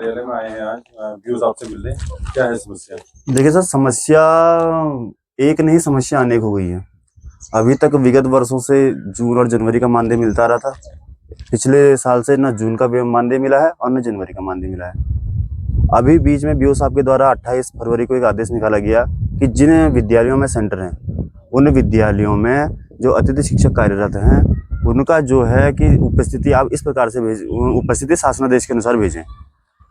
कार्यालय में आए हैं आज बीओ साहब से मिलने, क्या है समस्या? देखिए सर, समस्या एक नहीं, समस्या अनेक हो गई है। अभी तक विगत वर्षों से जून और जनवरी का मानदेय मिलता रहा था। पिछले साल से न जून का मानदेय मिला है और न जनवरी का मानदेय मिला है। अभी बीच में बीओ साहब के द्वारा 28 फरवरी को एक आदेश निकाला गया कि जिन विद्यालयों में सेंटर हैं, उन विद्यालयों में जो अतिथि शिक्षक कार्यरत हैं, उनका जो है कि उपस्थिति आप इस प्रकार से भेज, उपस्थिति शासनादेश के अनुसार भेजें।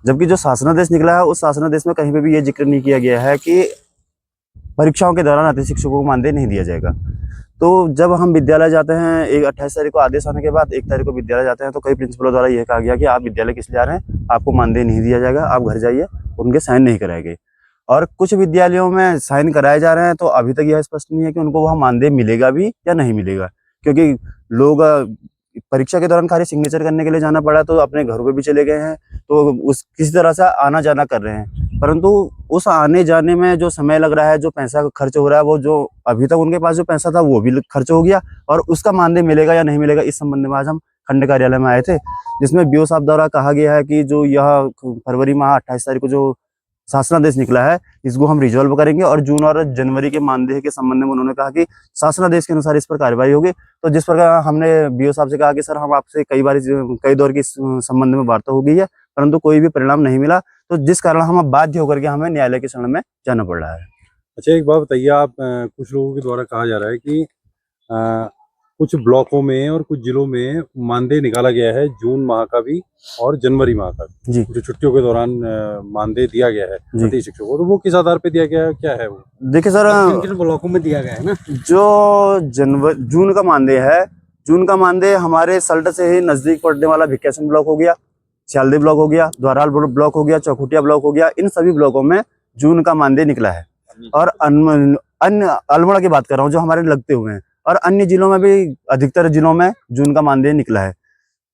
जबकि जो शासनादेश निकला है, उस शासनादेश में कहीं पे भी ये जिक्र नहीं किया गया है कि परीक्षाओं के दौरान अतिथि शिक्षकों को मानदेय नहीं दिया जाएगा। तो जब हम विद्यालय जाते हैं, 28 तारीख को आदेश आने के बाद 1 तारीख को विद्यालय जाते हैं, तो कई प्रिंसिपलों द्वारा यह कहा गया कि आप विद्यालय किस लिए आ रहे हैं, आपको मानदेय नहीं दिया जाएगा, आप घर जाइए, उनके साइन नहीं कराए गए। और कुछ विद्यालयों में साइन कराए जा रहे हैं, तो अभी तक यह स्पष्ट नहीं है कि उनको वह मानदेय मिलेगा भी या नहीं मिलेगा, क्योंकि लोग परीक्षा के दौरान खाली सिग्नेचर करने के लिए जाना पड़ा, तो अपने घरों पे भी चले गए हैं, तो उस किसी तरह से आना जाना कर रहे हैं। परंतु उस आने जाने में जो समय लग रहा है, जो पैसा खर्च हो रहा है, वो जो अभी तक उनके पास जो पैसा था वो भी खर्च हो गया, और उसका मानदेय मिलेगा या नहीं मिलेगा, इस संबंध में आज हम खंड कार्यालय में आए थे, जिसमें बीओ साहब द्वारा कहा गया है कि जो यह फरवरी माह 28 तारीख को जो शासनादेश निकला है, इसको हम रिजॉल्व करेंगे, और जून और जनवरी के मानदेय के संबंध में उन्होंने कहा कि शासनादेश के अनुसार इस पर कार्रवाई होगी। तो जिस प्रकार हमने बीओ साहब से कहा कि सर, हम आपसे कई दौर की संबंध में वार्ता हो गई है, परंतु कोई भी परिणाम नहीं मिला, तो जिस कारण हम अब बाध्य होकर के हमें न्यायालय के शरण में जाना पड़ रहा है। अच्छा, एक बात बताइए, आप कुछ लोगों के द्वारा कहा जा रहा है कि कुछ ब्लॉकों में और कुछ जिलों में मानदेय निकाला गया है, जून माह का भी और जनवरी माह का जी, जो छुट्टियों के दौरान मानदेय दिया गया है अतिथि शिक्षकों को, तो वो किस आधार पे दिया गया है, क्या है वो? देखिए सर, किन ब्लॉकों में दिया गया है ना, जो जून का मानदेय है, जून का मानदेय हमारे सल्ट से ही नजदीक पड़ने वाला भिक्यासन ब्लॉक हो गया, सियालदी ब्लॉक हो गया, द्वाराल ब्लॉक हो गया, चौखुटिया ब्लॉक हो गया, इन सभी ब्लॉकों में जून का मानदेय निकला है। और अन्य अल्मोड़ा की बात कर रहा हूँ, जो हमारे लगते हुए हैं, और अन्य जिलों में भी अधिकतर जिलों में जून का मानदेय निकला है।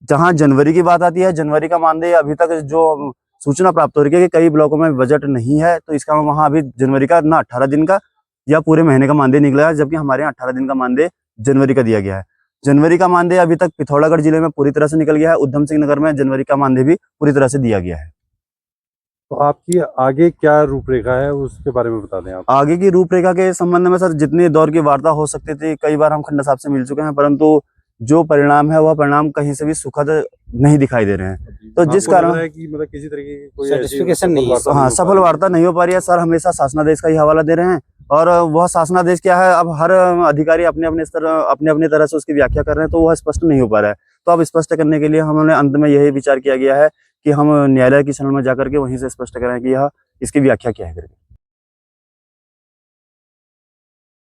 जहां जनवरी की बात आती है, जनवरी का मानदेय अभी तक जो सूचना प्राप्त हो रही है कि कई ब्लॉकों में बजट नहीं है, तो इसका वहां अभी जनवरी का ना 18 दिन का या पूरे महीने का मानदेय निकला है, जबकि हमारे यहाँ 18 दिन का मानदेय जनवरी का दिया गया है। जनवरी का मानदेय अभी तक पिथौरागढ़ जिले में पूरी तरह से निकल गया है, उधम सिंह नगर में जनवरी का मानदेय भी पूरी तरह से दिया गया है। तो आपकी आगे क्या रूपरेखा है, उसके बारे में बता दें आप। आगे की रूपरेखा के संबंध में सर, जितनी दौर की वार्ता हो सकती थी, कई बार हम खन्ना साहब से मिल चुके हैं, परंतु जो परिणाम है, वह परिणाम कहीं से भी सुखद नहीं दिखाई दे रहे हैं। तो जिस कारण है कि मतलब किसी तरीके की कोई सर्टिफिकेशन नहीं है, हाँ, सफल वार्ता नहीं हो पा रही है। सर हमेशा शासनादेश का ही हवाला दे रहे हैं, और वह शासनादेश क्या है, अब हर अधिकारी अपने अपने तरह से उसकी व्याख्या कर रहे हैं, तो वह स्पष्ट नहीं हो पा रहा है। तो अब स्पष्ट करने के लिए हमने अंत में यही विचार किया गया है कि हम न्यायालय की शरण में जाकर के वहीं से स्पष्ट करें कि यह इसकी व्याख्या क्या है करके।